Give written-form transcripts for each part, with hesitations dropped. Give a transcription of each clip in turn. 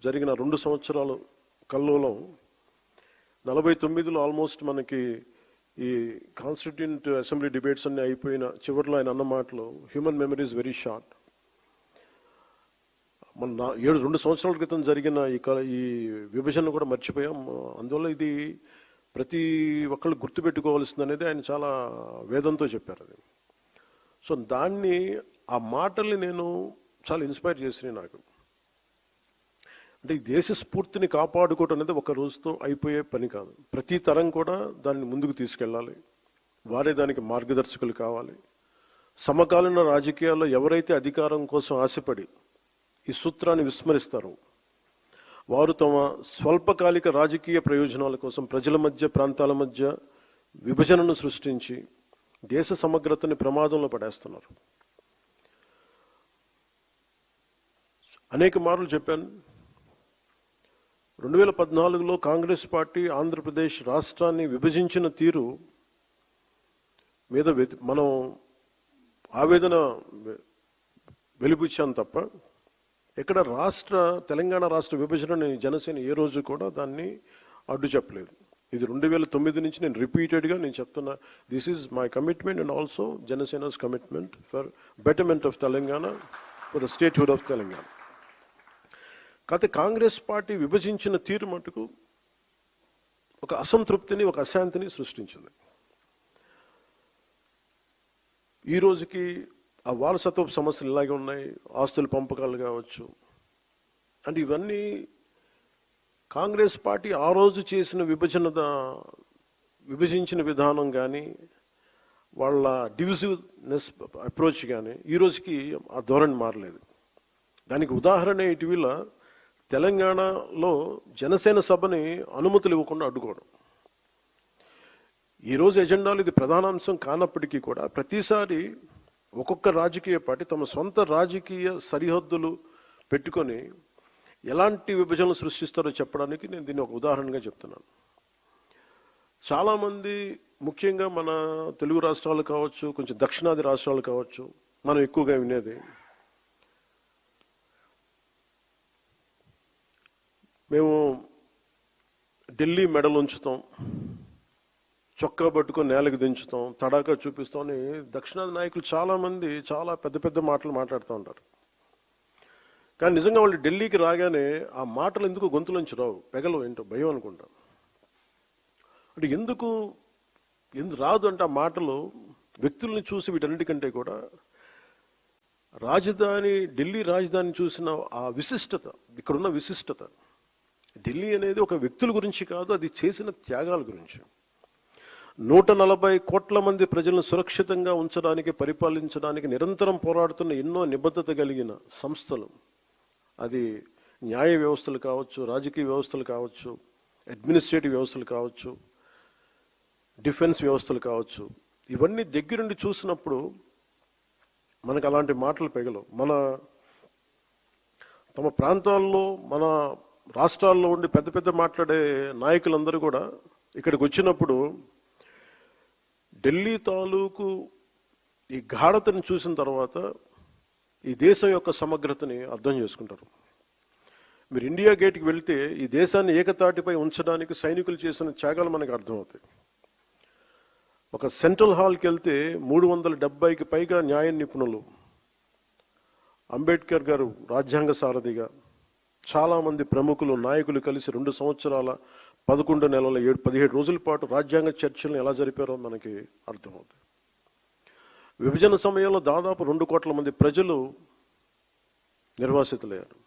జరిగిన 2 సంవత్సరాలు కల్లోలం 49లో ఆల్మోస్ట్ మనకి ఈ కాన్స్టిట్యూంట్ అసెంబ్లీ డిబేట్స్ అన్నీ అయిపోయిన చివరిలో ఆయన అన్న మాటలు human memory is very short. మన 2 సంవత్సరాల క్రితం జరిగిన ఈ విభజన కూడా మర్చిపోయాం. అందువల్ల ఇది ప్రతి ఒక్కళ్ళు గుర్తుపెట్టుకోవాల్సింది అనేది ఆయన చాలా వేదంతో చెప్పారు. అది సో దాన్ని ఆ మాటల్ని నేను చాలా ఇన్స్పైర్ చేసినాయి నాకు. అంటే ఈ దేశ స్ఫూర్తిని కాపాడుకోవటం అనేది ఒక రోజుతో అయిపోయే పని కాదు. ప్రతి తరం కూడా దాన్ని ముందుకు తీసుకెళ్ళాలి. వారే దానికి మార్గదర్శకులు కావాలి. సమకాలీన రాజకీయాల్లో ఎవరైతే అధికారం కోసం ఆశపడి ఈ సూత్రాన్ని విస్మరిస్తారో వారు తమ స్వల్పకాలిక రాజకీయ ప్రయోజనాల కోసం ప్రజల మధ్య, ప్రాంతాల మధ్య విభజనను సృష్టించి దేశ సమగ్రతని ప్రమాదంలో పడేస్తున్నారు. అనేక మార్లు చెప్పాను. 2014లో కాంగ్రెస్ పార్టీ ఆంధ్రప్రదేశ్ రాష్ట్రాన్ని విభజించిన తీరు మీద మనం ఆవేదన వెలిబుచ్చాం తప్ప ఎక్కడ తెలంగాణ రాష్ట్ర విభజనని జనసేన ఏ రోజు కూడా దాన్ని అడ్డు చెప్పలేదు. ఇది 2009 నుంచి నేను రిపీటెడ్గా చెప్తున్నా. This is my commitment and also జనసేనస్ commitment for betterment of Telangana, for the statehood of Telangana. కాకపోతే కాంగ్రెస్ పార్టీ విభజించిన తీరు మటుకు ఒక అసంతృప్తిని, ఒక అశాంతిని సృష్టించింది. ఈ రోజుకి ఆ వారసత్వపు సమస్యలు ఇలాగే ఉన్నాయి. ఆస్తుల పంపకాలు కావచ్చు. అంటే ఇవన్నీ కాంగ్రెస్ పార్టీ ఆ రోజు చేసిన విభజించిన విధానం కానీ, వాళ్ళ డివిజివ్నెస్ అప్రోచ్ కానీ ఈ రోజుకి ఆ ధోరణి మారలేదు. దానికి ఉదాహరణ ఇటీవల తెలంగాణలో జనసేన సభని అనుమతులు ఇవ్వకుండా అడ్డుకోవడం. ఈరోజు ఎజెండాలు ఇది ప్రధానాంశం కానప్పటికీ కూడా ప్రతిసారి ఒక్కొక్క రాజకీయ పార్టీ తమ సొంత రాజకీయ సరిహద్దులు పెట్టుకొని ఎలాంటి విభజనలు సృష్టిస్తారో చెప్పడానికి నేను దీన్ని ఒక ఉదాహరణగా చెప్తున్నాను. చాలామంది ముఖ్యంగా మన తెలుగు రాష్ట్రాలు కావచ్చు, కొంచెం దక్షిణాది రాష్ట్రాలు కావచ్చు, మనం ఎక్కువగా వినేది మేము ఢిల్లీ మెడలు ఉంచుతాం, చొక్కా పట్టుకొని నేలకు దించుతాం, తడాకా చూపిస్తాం అని దక్షిణాది నాయకులు చాలామంది చాలా పెద్ద పెద్ద మాటలు మాట్లాడుతూ ఉంటారు. కానీ నిజంగా వాళ్ళు ఢిల్లీకి రాగానే ఆ మాటలు ఎందుకు గొంతులోంచి రావు, పెగలు ఏంటో భయం అనుకుంటాం. అంటే ఎందుకు రాదు అంటే ఆ మాటలు వ్యక్తుల్ని చూసి వీటన్నిటికంటే కూడా ఢిల్లీ రాజధాని చూసిన ఆ విశిష్టత, ఇక్కడున్న విశిష్టత. ఢిల్లీ అనేది ఒక వ్యక్తుల గురించి కాదు, అది చేసిన త్యాగాల గురించి. 140 కోట్ల మంది ప్రజలను సురక్షితంగా ఉంచడానికి, పరిపాలించడానికి నిరంతరం పోరాడుతున్న ఎన్నో నిబద్ధత కలిగిన సంస్థలు, అది న్యాయ వ్యవస్థలు కావచ్చు, రాజకీయ వ్యవస్థలు కావచ్చు, అడ్మినిస్ట్రేటివ్ వ్యవస్థలు కావచ్చు, డిఫెన్స్ వ్యవస్థలు కావచ్చు, ఇవన్నీ దగ్గరుండి చూసినప్పుడు మనకు అలాంటి మాటలు పెగలవు. తమ ప్రాంతాల్లో, మన రాష్ట్రాల్లో ఉండి పెద్ద పెద్ద మాట్లాడే నాయకులందరూ కూడా ఇక్కడికి వచ్చినప్పుడు ఢిల్లీ తాలూకు ఈ గాఢతని చూసిన తర్వాత ఈ దేశం యొక్క సమగ్రతని అర్థం చేసుకుంటారు. మీరు ఇండియా గేట్కి వెళితే ఈ దేశాన్ని ఏకతాటిపై ఉంచడానికి సైనికులు చేసిన త్యాగాలు మనకు అర్థమవుతాయి. ఒక సెంట్రల్ హాల్కి వెళ్తే 370కి పైగా న్యాయ నిపుణులు, అంబేద్కర్ గారు రాజ్యాంగ సారథిగా, చాలామంది ప్రముఖులు, నాయకులు కలిసి 2 సంవత్సరాల 11 నెలల 17 రోజుల పాటు రాజ్యాంగ చర్చలను ఎలా జరిపారో మనకి అర్థమవుతుంది. విభజన సమయంలో దాదాపు 2 కోట్ల మంది ప్రజలు నిర్వాసితులయ్యారు.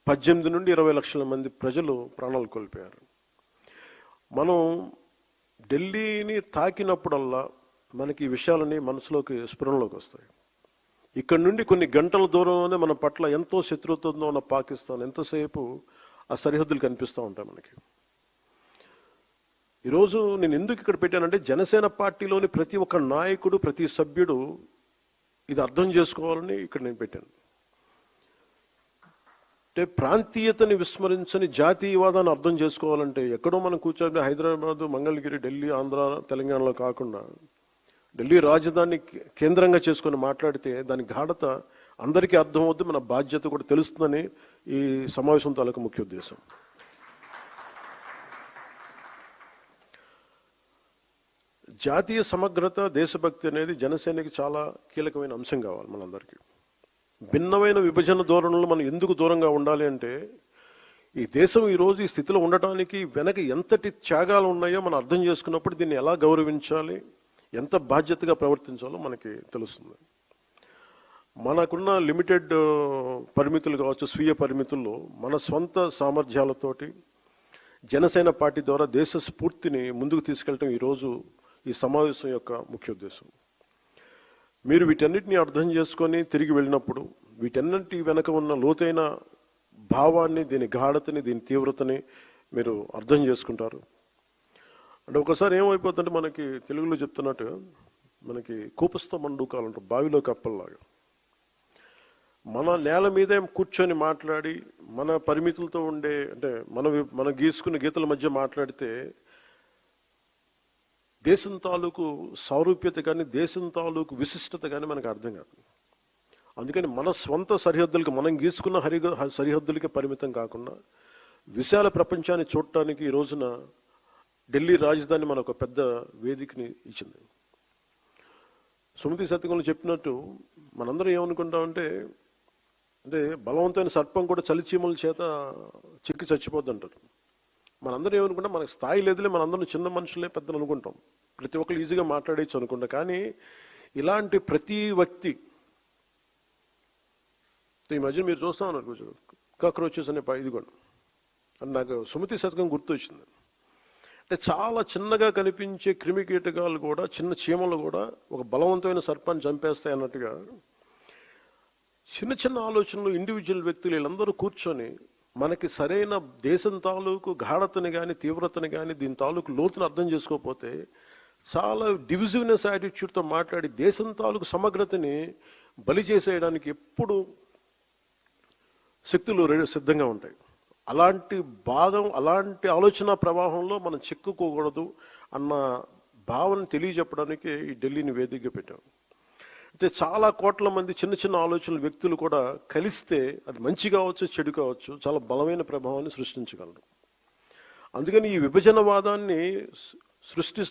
18 నుండి 20 లక్షల మంది ప్రజలు ప్రాణాలు కోల్పోయారు. మనం ఢిల్లీని తాకినప్పుడల్లా మనకి ఈ విషయాలని మనసులోకి స్ఫురణలోకి వస్తాయి. ఇక్కడ నుండి కొన్ని గంటల దూరంలోనే మన పట్ల ఎంతో శత్రుత్వంతో ఉన్న పాకిస్తాన్ ఎంతసేపు ఆ సరిహద్దులు కనిపిస్తూ ఉంటాయి మనకి. ఈరోజు నేను ఎందుకు ఇక్కడ పెట్టానంటే జనసేన పార్టీలోని ప్రతి ఒక్క నాయకుడు, ప్రతి సభ్యుడు ఇది అర్థం చేసుకోవాలని ఇక్కడ నేను పెట్టాను. అంటే ప్రాంతీయతని విస్మరించని జాతీయవాదాన్ని అర్థం చేసుకోవాలంటే ఎక్కడో మనం కూర్చొని హైదరాబాద్, మంగళగిరి, ఢిల్లీ, ఆంధ్ర, తెలంగాణలో కాకుండా ఢిల్లీ రాజధాని కేంద్రంగా చేసుకొని మాట్లాడితే దాని గాఢత అందరికీ అర్థమవుద్ది, మన బాధ్యత కూడా తెలుస్తుందని ఈ సమావేశం తాలూకు ముఖ్య ఉద్దేశం. జాతీయ సమగ్రత, దేశభక్తి అనేది జనసేనకి చాలా కీలకమైన అంశం కావాలి మనందరికీ. భిన్నమైన విభజన ధోరణులు మనం ఎందుకు దూరంగా ఉండాలి అంటే, ఈ దేశం ఈరోజు ఈ స్థితిలో ఉండటానికి వెనక ఎంతటి త్యాగాలు ఉన్నాయో మనం అర్థం చేసుకున్నప్పుడు దీన్ని ఎలా గౌరవించాలి, ఎంత బాధ్యతగా ప్రవర్తించాలో మనకి తెలుస్తుంది. మనకున్న లిమిటెడ్ పరిమితులు కావచ్చు, స్వీయ పరిమితుల్లో మన స్వంత సామర్థ్యాలతోటి జనసేన పార్టీ ద్వారా దేశ స్ఫూర్తిని ముందుకు తీసుకెళ్ళటం ఈరోజు ఈ సమావేశం యొక్క ముఖ్య ఉద్దేశం. మీరు వీటన్నిటిని అర్థం చేసుకొని తిరిగి వెళ్ళినప్పుడు వీటన్నిటి వెనక ఉన్న లోతైన భావాన్ని, దీని గాఢతని, దీని తీవ్రతని మీరు అర్థం చేసుకుంటారు. అంటే ఒకసారి ఏమైపోతుందంటే, మనకి తెలుగులో చెప్తున్నట్టు మనకి కూపస్థ మండూకాలు అంటారు, బావిలో కప్పల్లాగా. మన నేల మీదే కూర్చొని మాట్లాడి మన పరిమితులతో ఉండే, అంటే మన గీసుకున్న గీతల మధ్య మాట్లాడితే దేశం తాలూకు సారూప్యత కానీ, దేశం తాలూకు విశిష్టత కానీ మనకు అర్థం కాదు. అందుకని మన స్వంత సరిహద్దులకి, మనం గీసుకున్న సరిహద్దులకి పరిమితం కాకుండా విశాల ప్రపంచాన్ని చూడటానికి ఈ రోజున ఢిల్లీ రాజధాని మనకు ఒక పెద్ద వేదికని ఇచ్చింది. సుమతి శతకంలో చెప్పినట్టు మనందరం ఏమనుకుంటామంటే, అంటే బలవంతమైన సర్పం కూడా చలిచీమల చేత చిక్కి చచ్చిపోద్ది అంటారు. మనందరం ఏమనుకుంటాం, మనకు స్థాయి లేదులే, మనందరం చిన్న మనుషులే పెద్దలు అనుకుంటాం, ప్రతి ఒక్కరు ఈజీగా మాట్లాడేయచ్చు అనుకుంటాం. కానీ ఇలాంటి ప్రతి వ్యక్తి, ఈ మధ్య మీరు చూస్తా ఉన్నారు కాక్రోచెస్ అనే ఇదిగోండి అని నాకు సుమతి శతకం గుర్తు వచ్చింది. అంటే చాలా చిన్నగా కనిపించే క్రిమి కీటకాలు కూడా, చిన్న చీమలు కూడా ఒక బలవంతమైన సర్పాన్ని చంపేస్తాయి అన్నట్టుగా చిన్న చిన్న ఆలోచనలు ఇండివిజువల్ వ్యక్తులు వీళ్ళందరూ కూర్చొని మనకి సరైన దేశం తాలూకు గాఢతని కానీ, తీవ్రతని కానీ, దీని తాలూకు లోతును అర్థం చేసుకోకపోతే చాలా డివిజివ్నెస్ యాటిట్యూడ్తో మాట్లాడి దేశం తాలూకు సమగ్రతని బలి చేసేయడానికి ఎప్పుడు శక్తులు సిద్ధంగా ఉంటాయి. అలాంటి అలాంటి ఆలోచన ప్రవాహంలో మనం చిక్కుకోకూడదు అన్న భావన తెలియజెప్పడానికి ఈ ఢిల్లీని వేదికగా పెట్టాం. అంటే చాలా కోట్ల మంది చిన్న చిన్న ఆలోచనల వ్యక్తులు కూడా కలిస్తే అది మంచి కావచ్చు, చెడు కావచ్చు, చాలా బలమైన ప్రభావాన్ని సృష్టించగలరు. అందుకని ఈ విభజనవాదాన్ని